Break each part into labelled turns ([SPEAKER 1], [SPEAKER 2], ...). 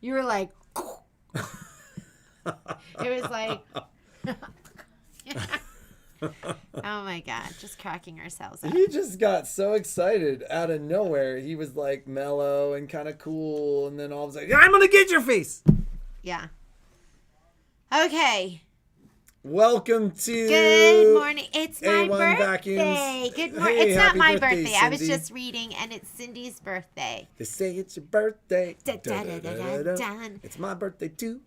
[SPEAKER 1] You were like, it was like, oh my God, just cracking ourselves up.
[SPEAKER 2] He just got so excited out of nowhere. He was like mellow and kind of cool, and then all of a sudden, I'm gonna get your face.
[SPEAKER 1] Yeah. Okay.
[SPEAKER 2] Welcome to
[SPEAKER 1] Good morning. It's my
[SPEAKER 2] A1
[SPEAKER 1] birthday.
[SPEAKER 2] Vacuums.
[SPEAKER 1] Good morning.
[SPEAKER 2] Hey,
[SPEAKER 1] it's not
[SPEAKER 2] happy
[SPEAKER 1] my
[SPEAKER 2] birthday,
[SPEAKER 1] birthday. I was
[SPEAKER 2] Cindy.
[SPEAKER 1] just reading, and it's Cindy's birthday.
[SPEAKER 2] They say it's your birthday.
[SPEAKER 1] Da-da-da-da-da-dun.
[SPEAKER 2] It's my birthday too.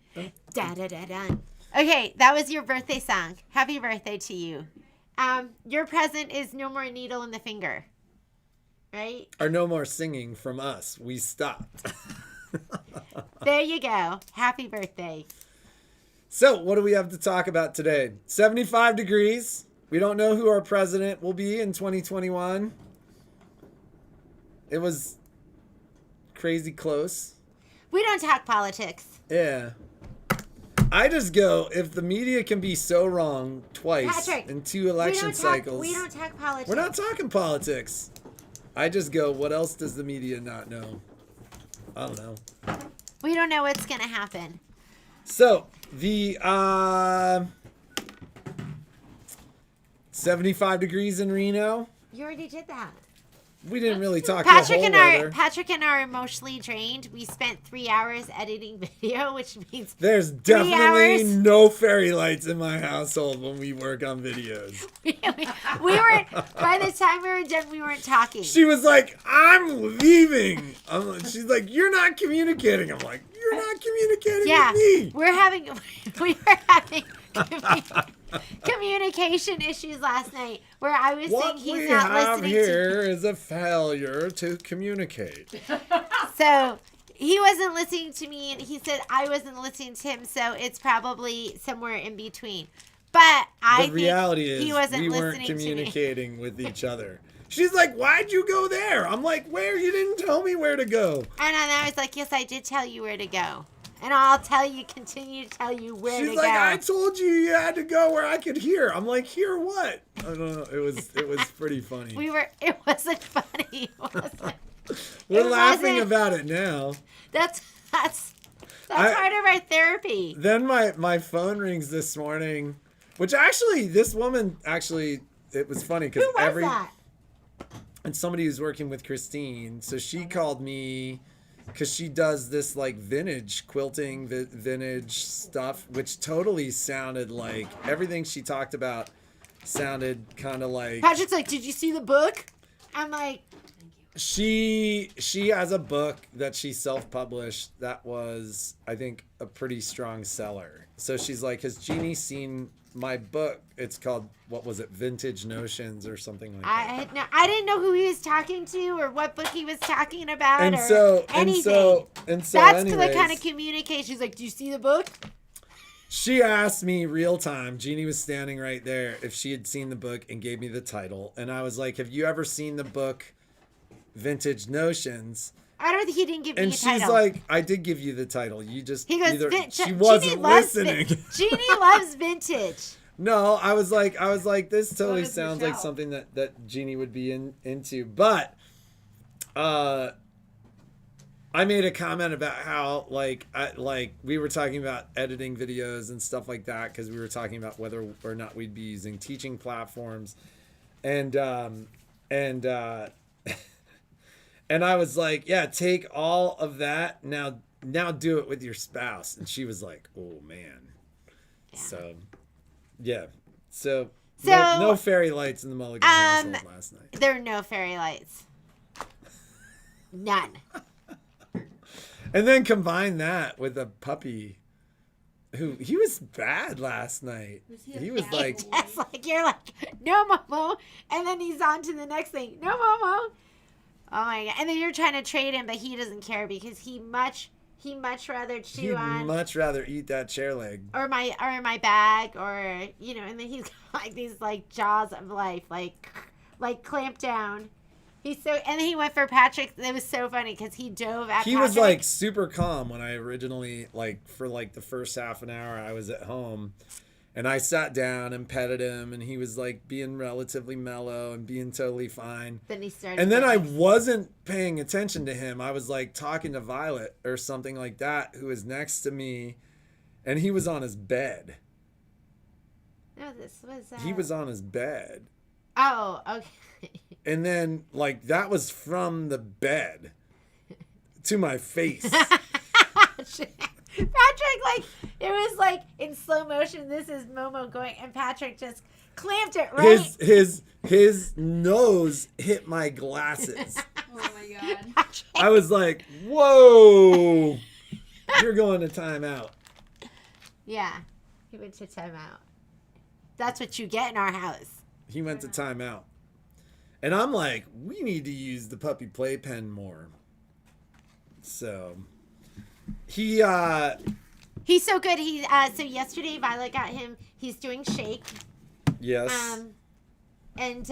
[SPEAKER 1] Da-da-da-dun. Okay, that was your birthday song. Happy birthday to you. Your present is no more needle in the finger. Right?
[SPEAKER 2] Or no more singing from us. We stopped.
[SPEAKER 1] There you go. Happy birthday.
[SPEAKER 2] So, what do we have to talk about today? 75 degrees. We don't know who our president will be in 2021. It was crazy close.
[SPEAKER 1] We don't talk politics.
[SPEAKER 2] Yeah. I just go, if the media can be so wrong twice
[SPEAKER 1] Patrick,
[SPEAKER 2] in 2 election cycles.
[SPEAKER 1] We don't talk politics.
[SPEAKER 2] We're not talking politics. I just go, what else does the media not know? I don't know.
[SPEAKER 1] We don't know what's going to happen.
[SPEAKER 2] So, the 75 degrees in Reno.
[SPEAKER 1] You already did that.
[SPEAKER 2] We didn't really talk
[SPEAKER 1] Patrick
[SPEAKER 2] the
[SPEAKER 1] and
[SPEAKER 2] whole
[SPEAKER 1] I,
[SPEAKER 2] weather.
[SPEAKER 1] Patrick and I are emotionally drained. We spent 3 hours editing video, which means
[SPEAKER 2] There's
[SPEAKER 1] 3
[SPEAKER 2] definitely
[SPEAKER 1] hours.
[SPEAKER 2] no fairy lights in my household when we work on videos.
[SPEAKER 1] we weren't. By the time we were done, we weren't talking.
[SPEAKER 2] She was like, I'm leaving. She's like, you're not communicating. I'm like, you're not communicating
[SPEAKER 1] Yeah,
[SPEAKER 2] with me.
[SPEAKER 1] we were having communication issues last night where I was
[SPEAKER 2] What
[SPEAKER 1] saying
[SPEAKER 2] we
[SPEAKER 1] he's not
[SPEAKER 2] have
[SPEAKER 1] listening
[SPEAKER 2] here is a failure to communicate.
[SPEAKER 1] So he wasn't listening to me, and he said I wasn't listening to him. So it's probably somewhere in between. But I
[SPEAKER 2] The reality is
[SPEAKER 1] he wasn't
[SPEAKER 2] we weren't
[SPEAKER 1] listening to me.
[SPEAKER 2] communicating with each other. She's like, why'd you go there? I'm like, where? You didn't tell me where to go.
[SPEAKER 1] And I was like, yes, I did tell you where to go. And I'll continue to tell you where
[SPEAKER 2] She's
[SPEAKER 1] to
[SPEAKER 2] like,
[SPEAKER 1] go.
[SPEAKER 2] I told you you had to go where I could hear. I'm like, hear what? I don't know. It was pretty funny.
[SPEAKER 1] It wasn't funny. It wasn't.
[SPEAKER 2] We're
[SPEAKER 1] it
[SPEAKER 2] laughing
[SPEAKER 1] wasn't.
[SPEAKER 2] about it now.
[SPEAKER 1] That's part of our therapy.
[SPEAKER 2] Then my phone rings this morning, which actually, this woman, it was funny because
[SPEAKER 1] Who was that?
[SPEAKER 2] and somebody who's working with Christine. So she called me because she does this like vintage quilting, vintage stuff, which totally sounded like everything she talked about sounded kind of like.
[SPEAKER 1] Patrick's like, did you see the book? I'm like,
[SPEAKER 2] She has a book that she self-published that was, I think, a pretty strong seller. So she's like, has Jeannie seen my book? It's called, what was it, Vintage Notions or something like that.
[SPEAKER 1] I didn't know who he was talking to or what book he was talking about
[SPEAKER 2] And
[SPEAKER 1] or
[SPEAKER 2] so
[SPEAKER 1] anything.
[SPEAKER 2] That's
[SPEAKER 1] The kind of communication. She's like, do you see the book?
[SPEAKER 2] She asked me real time. Jeannie was standing right there if she had seen the book and gave me the title. And I was like, have you ever seen the book Vintage Notions?
[SPEAKER 1] I don't think he didn't give me a
[SPEAKER 2] And
[SPEAKER 1] title.
[SPEAKER 2] she's like, I did give you the title. You just
[SPEAKER 1] he goes,
[SPEAKER 2] she
[SPEAKER 1] Jeannie
[SPEAKER 2] wasn't
[SPEAKER 1] loves
[SPEAKER 2] listening.
[SPEAKER 1] Jeannie loves vintage.
[SPEAKER 2] No, I was like, this totally
[SPEAKER 3] does
[SPEAKER 2] sounds like
[SPEAKER 3] Michelle?
[SPEAKER 2] something that Jeannie would be into. But I made a comment about how we were talking about editing videos and stuff like that because we were talking about whether or not we'd be using teaching platforms, and and I was like, yeah, take all of that now do it with your spouse. And she was like, oh man.
[SPEAKER 1] Yeah.
[SPEAKER 2] So
[SPEAKER 1] So,
[SPEAKER 2] no fairy lights in the Mulligan household last night.
[SPEAKER 1] There are no fairy lights. None.
[SPEAKER 2] And then combine that with a puppy who he was bad last night. He was like,
[SPEAKER 1] That's like, you're like, no, Momo. And then he's on to the next thing. No, Momo. Oh, my God. And then you're trying to trade him, but he doesn't care because he much rather chew
[SPEAKER 2] he'd
[SPEAKER 1] on.
[SPEAKER 2] much rather eat that chair leg.
[SPEAKER 1] Or my bag, or, and then he's got like these like jaws of life, like clamped down. And then he went for Patrick. It was so funny because he dove at
[SPEAKER 2] He
[SPEAKER 1] Patrick.
[SPEAKER 2] was like super calm when I originally, for the first half an hour I was at home. And I sat down and petted him, and he was like being relatively mellow and being totally fine.
[SPEAKER 1] Then he started.
[SPEAKER 2] And then I wasn't paying attention to him. I was like talking to Violet or something like that, who was next to me, and he was on his bed.
[SPEAKER 1] No, this was.
[SPEAKER 2] He was on his bed.
[SPEAKER 1] Oh, okay.
[SPEAKER 2] And then, like, that was from the bed to my face.
[SPEAKER 1] Patrick, like, it was like in slow motion. This is Momo going, and Patrick just clamped it right.
[SPEAKER 2] His nose hit my glasses.
[SPEAKER 3] Oh my god.
[SPEAKER 1] Patrick.
[SPEAKER 2] I was like, whoa, you're going to timeout.
[SPEAKER 1] Yeah, he went to timeout. That's what you get in our house.
[SPEAKER 2] He went to timeout. And I'm like, we need to use the puppy playpen more. So he's
[SPEAKER 1] so good. So yesterday Violet got him. He's doing shake.
[SPEAKER 2] Yes.
[SPEAKER 1] And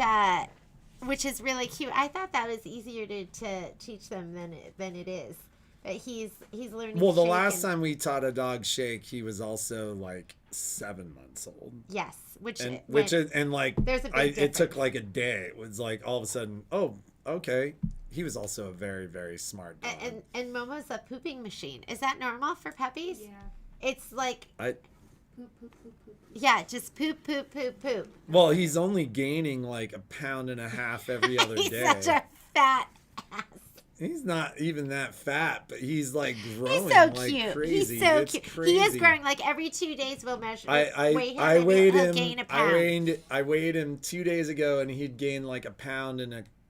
[SPEAKER 1] which is really cute. I thought that was easier to teach them than it is. But he's learning.
[SPEAKER 2] Well, the
[SPEAKER 1] shake
[SPEAKER 2] last time we taught a dog shake, he was also like 7 months old.
[SPEAKER 1] Yes,
[SPEAKER 2] It
[SPEAKER 1] difference.
[SPEAKER 2] took like a day. It was like all of a sudden, oh, okay. He was also a very, very smart dog.
[SPEAKER 1] And Momo's a pooping machine. Is that normal for puppies?
[SPEAKER 3] Yeah.
[SPEAKER 1] It's like
[SPEAKER 3] Poop, poop, poop, poop.
[SPEAKER 1] yeah, just poop, poop, poop, poop.
[SPEAKER 2] Well, he's only gaining like 1.5 pounds every other
[SPEAKER 1] He's
[SPEAKER 2] day.
[SPEAKER 1] such a fat ass.
[SPEAKER 2] He's not even that fat, but he's like growing
[SPEAKER 1] He's so
[SPEAKER 2] like
[SPEAKER 1] cute.
[SPEAKER 2] crazy.
[SPEAKER 1] He's so
[SPEAKER 2] It's
[SPEAKER 1] cute.
[SPEAKER 2] crazy.
[SPEAKER 1] He is growing like every 2 days. We'll measure.
[SPEAKER 2] I
[SPEAKER 1] weigh
[SPEAKER 2] weighed
[SPEAKER 1] he'll
[SPEAKER 2] him.
[SPEAKER 1] gain a pound.
[SPEAKER 2] I weighed him 2 days ago, and he'd gained like 1 pound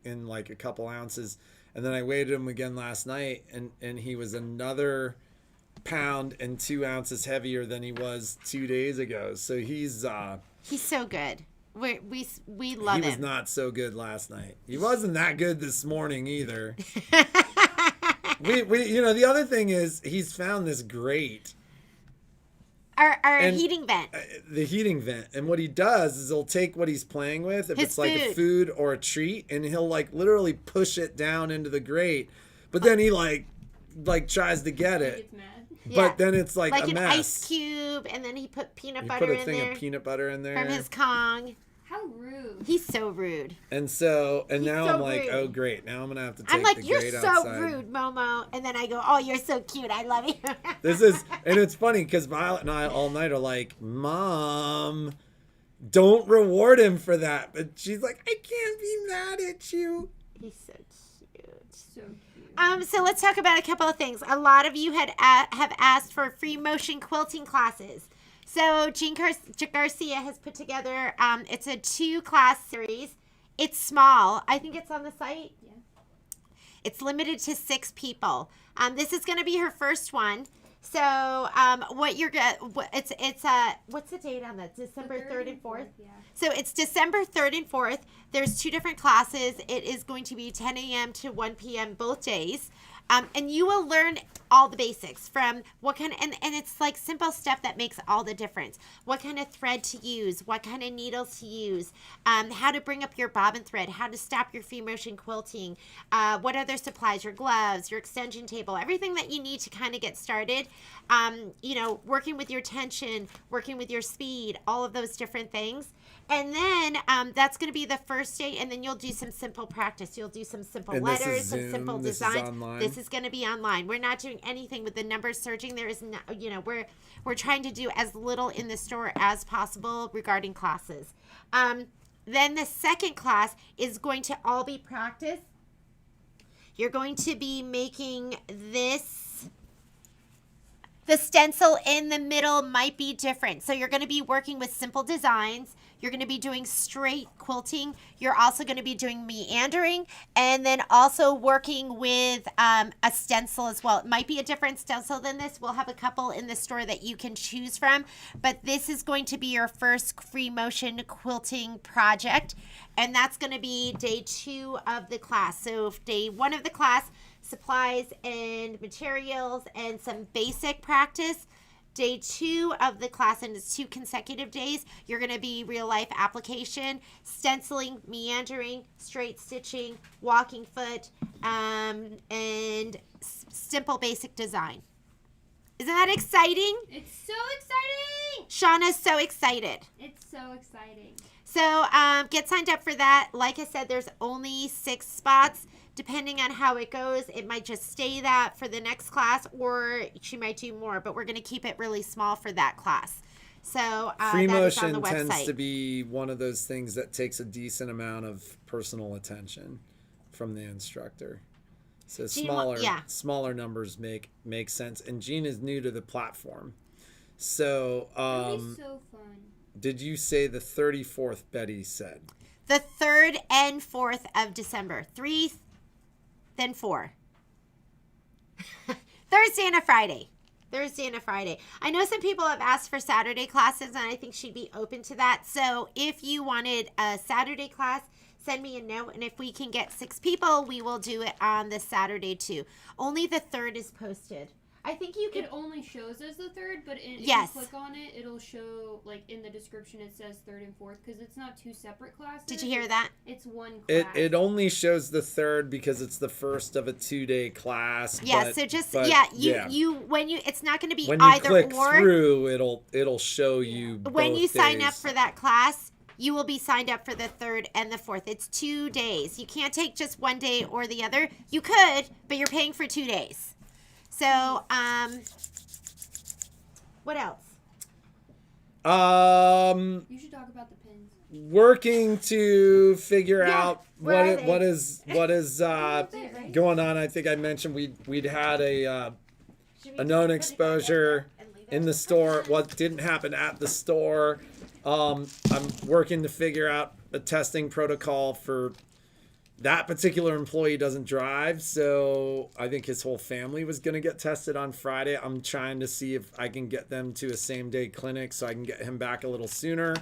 [SPEAKER 2] in like a couple ounces. And then I weighed him again last night, and he was another 1 pound and 2 ounces heavier than he was 2 days ago. So he's
[SPEAKER 1] so good. We love him.
[SPEAKER 2] He was not so good last night. He wasn't that good this morning either. we the other thing is he's found this grate.
[SPEAKER 1] Our heating vent.
[SPEAKER 2] The heating vent. And what he does is he'll take what he's playing with, if
[SPEAKER 1] His
[SPEAKER 2] it's like a
[SPEAKER 1] food.
[SPEAKER 2] food or a treat, and he'll like literally push it down into the grate. But then he like tries to get
[SPEAKER 3] He
[SPEAKER 2] it.
[SPEAKER 3] gets mad.
[SPEAKER 2] But then it's like a
[SPEAKER 1] an
[SPEAKER 2] mess.
[SPEAKER 1] ice cube, and then he put peanut
[SPEAKER 2] You
[SPEAKER 1] butter
[SPEAKER 2] put a
[SPEAKER 1] in
[SPEAKER 2] thing
[SPEAKER 1] there
[SPEAKER 2] of peanut butter in there.
[SPEAKER 1] from his Kong.
[SPEAKER 3] How rude.
[SPEAKER 1] He's so rude.
[SPEAKER 2] And now
[SPEAKER 1] so
[SPEAKER 2] I'm like,
[SPEAKER 1] rude.
[SPEAKER 2] oh great, now I'm gonna have to take
[SPEAKER 1] I'm like,
[SPEAKER 2] the
[SPEAKER 1] you're
[SPEAKER 2] grate
[SPEAKER 1] so
[SPEAKER 2] outside.
[SPEAKER 1] rude, Momo. And then I go, oh, you're so cute. I love you.
[SPEAKER 2] And it's funny because Violet and I all night are like, Mom, don't reward him for that. But she's like, I can't be mad at you.
[SPEAKER 1] He's so cute.
[SPEAKER 3] So cute.
[SPEAKER 1] So let's talk about a couple of things. A lot of you have asked for free motion quilting classes. So Jean Garcia has put together, it's a 2-class series. It's small. I think it's on the site.
[SPEAKER 3] Yeah.
[SPEAKER 1] It's limited to 6 people. This is going to be her first one. So what's the date on that? December 3rd and 4th?
[SPEAKER 3] Yeah.
[SPEAKER 1] So it's December 3rd and 4th. There's 2 different classes. It is going to be 10 a.m. to 1 p.m. both days. And you will learn all the basics from what kind of, and it's like simple stuff that makes all the difference. What kind of thread to use, what kind of needles to use, how to bring up your bobbin thread, how to stop your free motion quilting, what other supplies, your gloves, your extension table, everything that you need to kind of get started. Working with your tension, working with your speed, all of those different things. And then that's going to be the first day, and then you'll do some simple practice. You'll do some simple letters, some simple designs. This is going to be online. We're not doing anything with the numbers surging. There is no, we're trying to do as little in the store as possible regarding classes. Then the second class is going to all be practice. You're going to be making this. The stencil in the middle might be different. So you're going to be working with simple designs. You're going to be doing straight quilting. You're also going to be doing meandering, and then also working with a stencil as well. It might be a different stencil than this. We'll have a couple in the store that you can choose from, but this is going to be your first free motion quilting project, and that's going to be day 2 of the class. So day 1 of the class, supplies and materials and some basic practice. Day 2 of the class, and it's 2 consecutive days, you're going to be real life application, stenciling, meandering, straight stitching, walking foot, and simple basic design. Isn't that exciting?
[SPEAKER 3] It's so exciting.
[SPEAKER 1] Shauna's so excited.
[SPEAKER 3] It's so exciting.
[SPEAKER 1] So get signed up for that. Like I said, there's only 6 spots. Depending on how it goes, it might just stay that for the next class, or she might do more. But we're going to keep it really small for that class. So
[SPEAKER 2] Free
[SPEAKER 1] that is on
[SPEAKER 2] motion
[SPEAKER 1] the website.
[SPEAKER 2] tends to be one of those things that takes a decent amount of personal attention from the instructor. So smaller numbers make sense. And Jean is new to the platform. So
[SPEAKER 3] It'll be so fun.
[SPEAKER 2] did you say the 34th, Betty said?
[SPEAKER 1] The 3rd and 4th of December. 3, then 4. Thursday and a Friday. I know some people have asked for Saturday classes, and I think she'd be open to that. So if you wanted a Saturday class, send me a note, and if we can get 6 people, we will do it on the Saturday too. Only the 3rd is posted. I think you could.
[SPEAKER 3] It only shows as the 3rd, but if
[SPEAKER 1] Yes.
[SPEAKER 3] you click on it, it'll show, like, in the description it says 3rd and 4th, because it's not 2 separate classes.
[SPEAKER 1] Did you hear that?
[SPEAKER 3] It's one class.
[SPEAKER 2] It only shows the 3rd because it's the first of a 2-day class.
[SPEAKER 1] Yeah.
[SPEAKER 2] but-
[SPEAKER 1] So just
[SPEAKER 2] but,
[SPEAKER 1] it's not going to be
[SPEAKER 2] when you
[SPEAKER 1] either
[SPEAKER 2] click
[SPEAKER 1] or.
[SPEAKER 2] through, it'll show you.
[SPEAKER 1] When
[SPEAKER 2] both
[SPEAKER 1] you sign up
[SPEAKER 2] days.
[SPEAKER 1] for that class, you will be signed up for the 3rd and the 4th. It's 2 days. You can't take just one day or the other. You could, but you're paying for 2 days. So, what else?
[SPEAKER 3] You should talk about the pins.
[SPEAKER 2] Working to figure
[SPEAKER 1] Yeah,
[SPEAKER 2] out
[SPEAKER 1] where are
[SPEAKER 2] what
[SPEAKER 1] they?
[SPEAKER 2] what is going on. I think I mentioned we'd had a known exposure in the store. What didn't happen at the store. I'm working to figure out a testing protocol for that particular employee. Doesn't drive, so I think his whole family was going to get tested on Friday. I'm trying to see if I can get them to a same-day clinic so I can get him back a little sooner.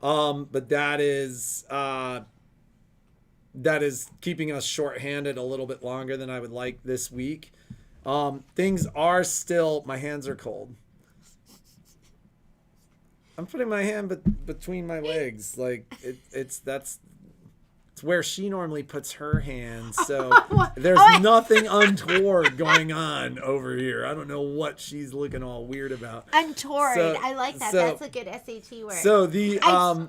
[SPEAKER 2] But that is keeping us shorthanded a little bit longer than I would like this week. Things are still, my hands are cold. I'm putting my hand between my legs, like it's where she normally puts her hands. So there's nothing untoward going on over here. I don't know what she's looking all weird about.
[SPEAKER 1] Untoward.
[SPEAKER 2] So-
[SPEAKER 1] I like that.
[SPEAKER 2] so-
[SPEAKER 1] That's a good SAT word.
[SPEAKER 2] So
[SPEAKER 1] I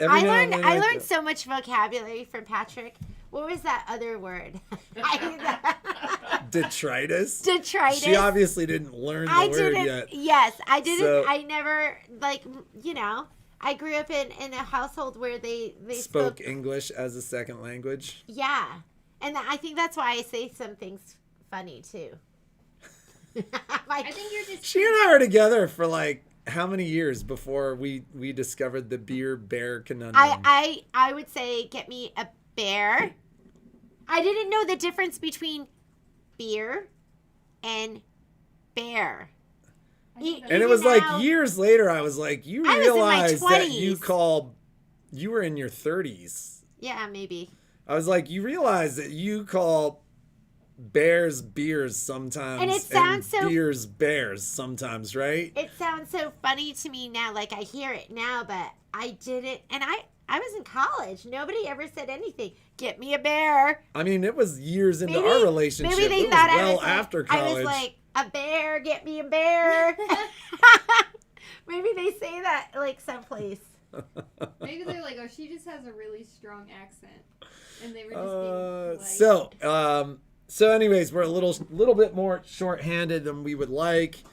[SPEAKER 2] I
[SPEAKER 1] learned so much vocabulary from Patrick. What was that other word?
[SPEAKER 2] detritus.
[SPEAKER 1] Detritus.
[SPEAKER 2] She obviously didn't learn the word yet.
[SPEAKER 1] Yes, I didn't.
[SPEAKER 2] So-
[SPEAKER 1] I never, I grew up in a household where they
[SPEAKER 2] Spoke English as a second language.
[SPEAKER 1] Yeah. And I think that's why I say some things funny too.
[SPEAKER 3] I think you're just...
[SPEAKER 2] She and I were together for like how many years before we discovered the beer conundrum?
[SPEAKER 1] I would say get me a bear. I didn't know the difference between beer and bear.
[SPEAKER 2] And it was like years later, I was like, you
[SPEAKER 1] I was in my
[SPEAKER 2] realize that you
[SPEAKER 1] 20s.
[SPEAKER 2] You were in your 30s.
[SPEAKER 1] Yeah, maybe.
[SPEAKER 2] I was like, you realize that you call bears beers sometimes,
[SPEAKER 1] And it sounds so-
[SPEAKER 2] beers bears sometimes, right?
[SPEAKER 1] It sounds so funny to me now. Like I hear it now, but I didn't. And I was in college. Nobody ever said anything. Get me a bear.
[SPEAKER 2] I mean, it was years into our relationship.
[SPEAKER 1] Maybe they
[SPEAKER 2] it
[SPEAKER 1] thought
[SPEAKER 2] was
[SPEAKER 1] I
[SPEAKER 2] well
[SPEAKER 1] was like,
[SPEAKER 2] after college.
[SPEAKER 1] I was like, a bear, get me a bear. Maybe they say that like someplace.
[SPEAKER 3] Maybe they're like, oh, she just has a really strong accent. And they were just being polite.
[SPEAKER 2] So anyways, we're a little bit more short-handed than we would like.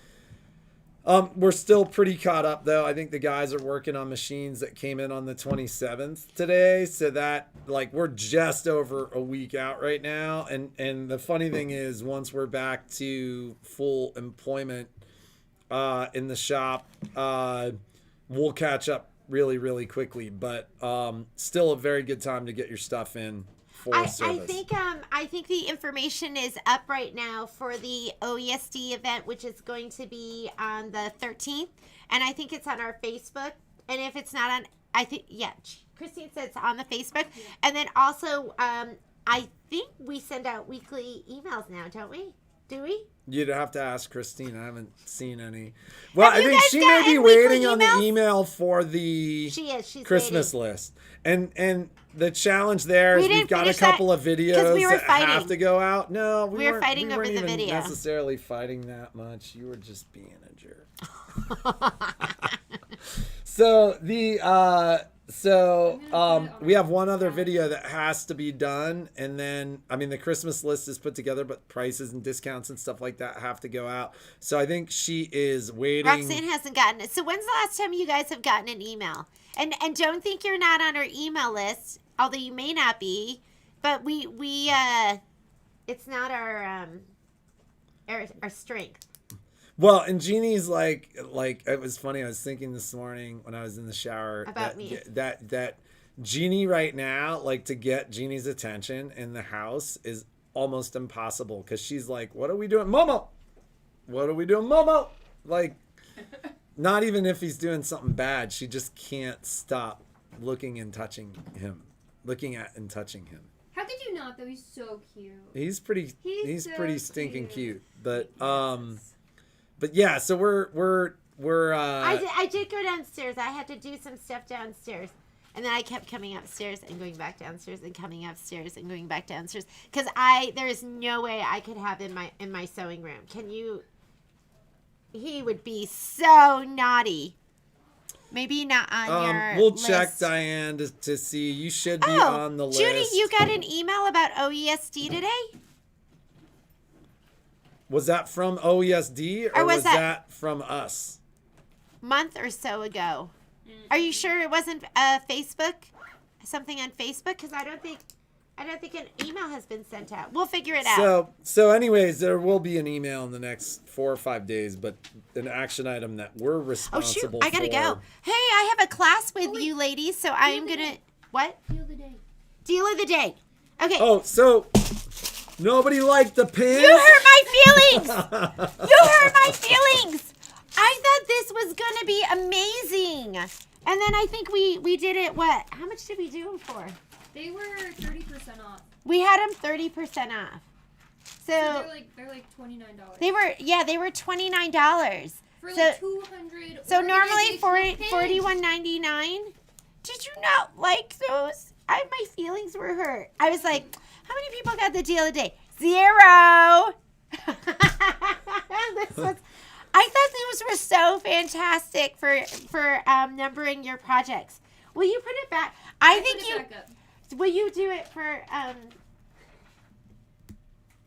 [SPEAKER 2] We're still pretty caught up though. I think the guys are working on machines that came in on the 27th today. So that like we're just over a week out right now. And the funny thing is once we're back to full employment in the shop, we'll catch up really, really quickly. But still a very good time to get your stuff in.
[SPEAKER 1] I think the information is up right now for the OESD event, which is going to be on the 13th, and I think it's on our Facebook. And if it's not on, I think Christine said it's on the Facebook. And then also, I think we send out weekly emails now, don't we? Do we?
[SPEAKER 2] You'd have to ask Christine. I haven't seen any. Well,
[SPEAKER 1] Have
[SPEAKER 2] I
[SPEAKER 1] you
[SPEAKER 2] think
[SPEAKER 1] guys
[SPEAKER 2] she may be
[SPEAKER 1] gotten weekly
[SPEAKER 2] waiting on the
[SPEAKER 1] emails?
[SPEAKER 2] email for the
[SPEAKER 1] She is. She's
[SPEAKER 2] Christmas
[SPEAKER 1] waiting.
[SPEAKER 2] list. And the challenge there
[SPEAKER 1] We
[SPEAKER 2] is we've
[SPEAKER 1] didn't
[SPEAKER 2] got a
[SPEAKER 1] finish that
[SPEAKER 2] couple of
[SPEAKER 1] 'cause
[SPEAKER 2] videos
[SPEAKER 1] we were
[SPEAKER 2] that have
[SPEAKER 1] fighting.
[SPEAKER 2] to go out. No,
[SPEAKER 1] We were fighting
[SPEAKER 2] we weren't
[SPEAKER 1] over the
[SPEAKER 2] even
[SPEAKER 1] video.
[SPEAKER 2] necessarily fighting that much. You were just being a jerk. So we have one other video that has to be done, and then the Christmas list is put together, but prices and discounts and stuff like that have to go out. So I think she is waiting.
[SPEAKER 1] Roxanne hasn't gotten it. So when's the last time you guys have gotten an email? And don't think you're not on our email list, although you may not be. But we it's not our strength.
[SPEAKER 2] Well, and Jeannie's like it was funny. I was thinking this morning when I was in the shower
[SPEAKER 1] About me.
[SPEAKER 2] that Jeannie right now, like, to get Jeannie's attention in the house is almost impossible because she's like, "What are we doing, Momo? What are we doing, Momo?" Like, not even if he's doing something bad, she just can't stop looking and touching him, looking at and touching him.
[SPEAKER 3] How could you not, though? He's so cute.
[SPEAKER 2] He's pretty. He's
[SPEAKER 3] so
[SPEAKER 2] pretty stinking cute. But
[SPEAKER 3] Yes.
[SPEAKER 2] But yeah, so we're
[SPEAKER 1] I did go downstairs. I had to do some stuff downstairs. And then I kept coming upstairs and going back downstairs and coming upstairs and going back downstairs because there is no way I could have in my sewing room. Can you? He would be so naughty. Maybe not on your
[SPEAKER 2] we'll
[SPEAKER 1] list.
[SPEAKER 2] check Diane to see. You should be on the list.
[SPEAKER 1] Judy, you got an email about OESD today?
[SPEAKER 2] Was that from OESD or
[SPEAKER 1] was
[SPEAKER 2] was
[SPEAKER 1] that-
[SPEAKER 2] that from us?
[SPEAKER 1] Month or so ago. Are you sure it wasn't Facebook? Something on Facebook? Because I don't think an email has been sent out. We'll figure it out.
[SPEAKER 2] So anyways, there will be an email in the next 4 or 5 days, but an action item that we're
[SPEAKER 1] Oh shoot!
[SPEAKER 2] responsible
[SPEAKER 1] I gotta
[SPEAKER 2] for.
[SPEAKER 1] go. Hey, I have a class with you ladies, so I'm gonna what?
[SPEAKER 3] Deal of the day.
[SPEAKER 1] Deal of the day. Okay.
[SPEAKER 2] Oh, so nobody liked the pin?
[SPEAKER 1] You hurt my feelings. You hurt my feelings. I thought this was gonna be amazing, and then I think we did it. What? How much did we do them for?
[SPEAKER 3] They were 30% off.
[SPEAKER 1] We had them 30% off. So
[SPEAKER 3] they're like $29.
[SPEAKER 1] they were $29
[SPEAKER 3] For
[SPEAKER 1] so,
[SPEAKER 3] like 200.
[SPEAKER 1] So normally
[SPEAKER 3] organizational pins.
[SPEAKER 1] $41.99. Did you not like those? My feelings were hurt. I was like, how many people got the deal of the day? 0. I thought those were so fantastic for numbering your projects. Will you put it back? I think
[SPEAKER 3] Put
[SPEAKER 1] you.
[SPEAKER 3] it back up.
[SPEAKER 1] Will you do it for?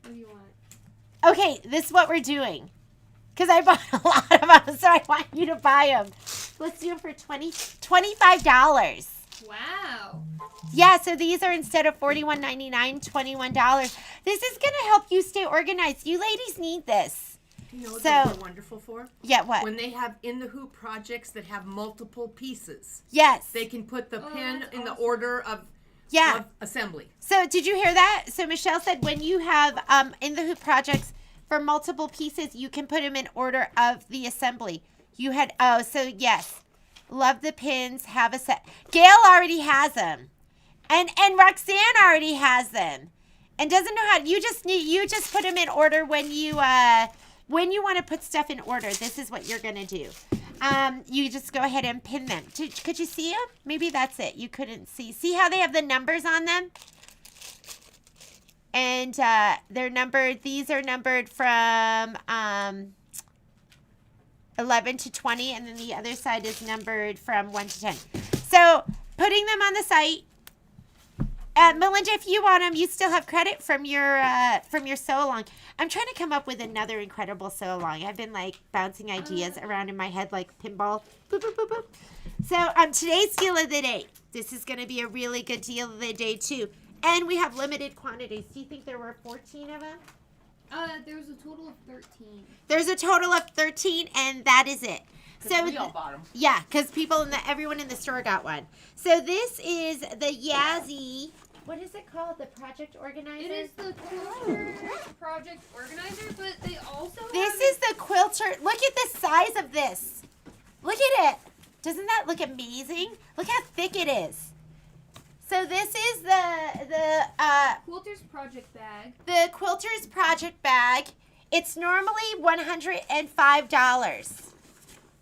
[SPEAKER 3] What do you want?
[SPEAKER 1] Okay, this is what we're doing. Because I bought a lot of them, so I want you to buy them. Let's do them for $25.
[SPEAKER 3] Wow.
[SPEAKER 1] Yeah, so these are instead of $41.99, $21. This is going to help you stay organized. You ladies need this.
[SPEAKER 4] You know what
[SPEAKER 1] So-
[SPEAKER 4] those are wonderful for?
[SPEAKER 1] Yeah, what?
[SPEAKER 4] When they have in the hoop projects that have multiple pieces,
[SPEAKER 1] Yes.
[SPEAKER 4] they can put the pin
[SPEAKER 3] that's
[SPEAKER 4] in the
[SPEAKER 3] awesome.
[SPEAKER 4] order of
[SPEAKER 1] Yeah.
[SPEAKER 4] assembly.
[SPEAKER 1] So did you hear that? So Michelle said when you have in the hoop projects for multiple pieces, you can put them in order of the assembly. You had so yes, love the pins. Have a set. Gail already has them, and Roxanne already has them, and doesn't know how. You just put them in order when you want to put stuff in order. This is what you're gonna do. You just go ahead and pin them. Could you see them? Maybe that's it. You couldn't see. See how they have the numbers on them? And they're numbered. These are numbered from 11 to 20, and then the other side is numbered from 1 to 10. So putting them on the site. Melinda, if you want them, you still have credit from your sew along. I'm trying to come up with another incredible sew along. I've been like bouncing ideas around in my head like pinball. Boop, boop, boop, boop. So today's deal of the day. This is going to be a really good deal of the day too. And we have limited quantities. Do you think there were 14 of them?
[SPEAKER 3] There was a total of 13.
[SPEAKER 1] There's a total of 13, and that is it. So
[SPEAKER 4] we all bought them.
[SPEAKER 1] yeah, because everyone in the store got one. So this is the Yazzie. What is it called? The project organizer.
[SPEAKER 3] It is the Quilter Project Organizer, but they also
[SPEAKER 1] This
[SPEAKER 3] have
[SPEAKER 1] is the quilter. Look at the size of this. Look at it. Doesn't that look amazing? Look how thick it is. So this is the
[SPEAKER 3] Quilter's Project Bag.
[SPEAKER 1] Quilter's project bag. It's normally $105.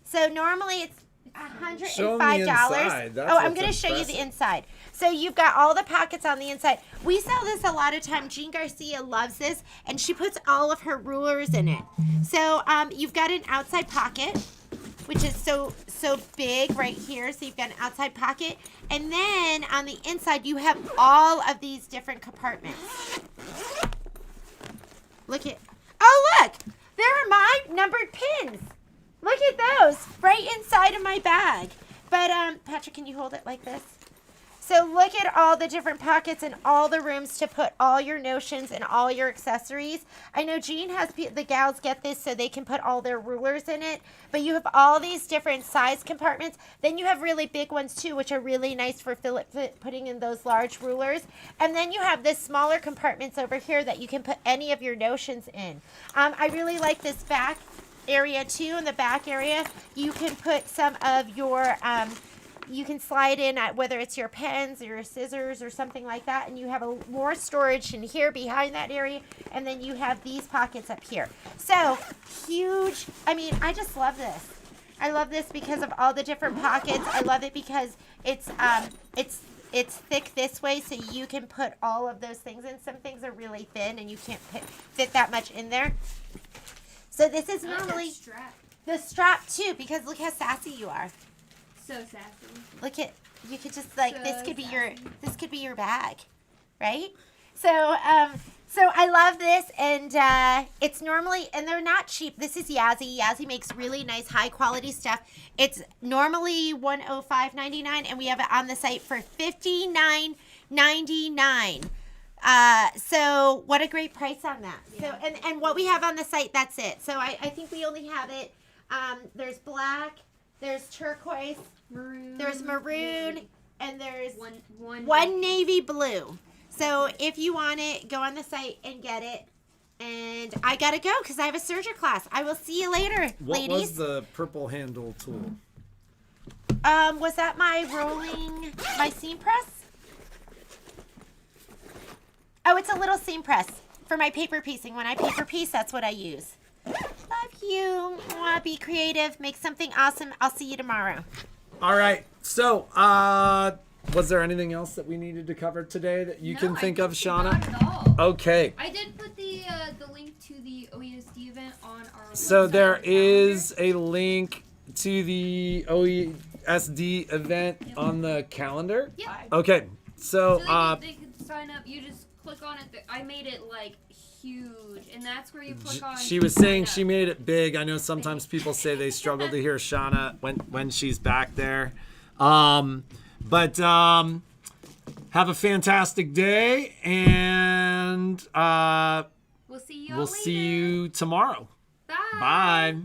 [SPEAKER 1] So normally it's $105.
[SPEAKER 2] Show 'em the inside. That's
[SPEAKER 1] I'm
[SPEAKER 2] what's
[SPEAKER 1] going to show you the
[SPEAKER 2] impressive.
[SPEAKER 1] inside. So you've got all the pockets on the inside. We sell this a lot of time. Jean Garcia loves this, and she puts all of her rulers in it. So you've got an outside pocket, which is so big right here. So you've got an outside pocket. And then on the inside, you have all of these different compartments. Look at, oh look, there are my numbered pins. Look at those right inside of my bag. But Patrick, can you hold it like this? So look at all the different pockets and all the rooms to put all your notions and all your accessories. I know Jean has the gals get this so they can put all their rulers in it. But you have all these different size compartments. Then you have really big ones too, which are really nice for putting in those large rulers. And then you have this smaller compartments over here that you can put any of your notions in. I really like this back area too. In the back area, you can put some of your you can slide in whether it's your pens or your scissors or something like that, and you have more storage in here behind that area, and then you have these pockets up here. So huge. I mean, I just love this. I love this because of all the different pockets. I love it because it's thick this way, so you can put all of those things in. Some things are really thin, and you can't fit that much in there. So this is normally the strap too, because look how sassy you are.
[SPEAKER 3] So sassy.
[SPEAKER 1] Look at, you could just like,
[SPEAKER 3] So
[SPEAKER 1] this could be
[SPEAKER 3] sassy.
[SPEAKER 1] your bag, right? So I love this, and it's normally, and they're not cheap. This is Yazzie. Yazzie makes really nice high quality stuff. It's normally $105.99, and we have it on the site for $59.99. So what a great price on that.
[SPEAKER 3] Yeah.
[SPEAKER 1] So and what we have on the site, that's it. So I think we only have it. There's black, there's turquoise,
[SPEAKER 3] Maroon.
[SPEAKER 1] there's maroon, and there's
[SPEAKER 3] one
[SPEAKER 1] navy blue. So if you want it, go on the site and get it. And I gotta go because I have a serger class. I will see you later,
[SPEAKER 2] What
[SPEAKER 1] ladies.
[SPEAKER 2] was the purple handle tool?
[SPEAKER 1] Was that my seam press? Oh, it's a little seam press for my paper piecing. When I paper piece, that's what I use. Love you. Be creative. Make something awesome. I'll see you tomorrow.
[SPEAKER 2] All right. So, was there anything else that we needed to cover today that you can think of, Shauna?
[SPEAKER 3] Not at all.
[SPEAKER 2] Okay.
[SPEAKER 3] I did put the link to the OESD event on our
[SPEAKER 2] So
[SPEAKER 3] website
[SPEAKER 2] there
[SPEAKER 3] and
[SPEAKER 2] is
[SPEAKER 3] calendar.
[SPEAKER 2] a link to the OESD event on the calendar.
[SPEAKER 3] Yeah.
[SPEAKER 2] Okay. So,
[SPEAKER 3] So they can sign up. You just click on it. I made it like huge, and that's where you click on.
[SPEAKER 2] she was
[SPEAKER 3] sign
[SPEAKER 2] saying
[SPEAKER 3] up.
[SPEAKER 2] she made it big. I know sometimes people say they struggle to hear Shauna when she's back there. But have a fantastic day, and
[SPEAKER 3] We'll see you.
[SPEAKER 2] we'll see you tomorrow.
[SPEAKER 3] Bye.
[SPEAKER 2] Bye.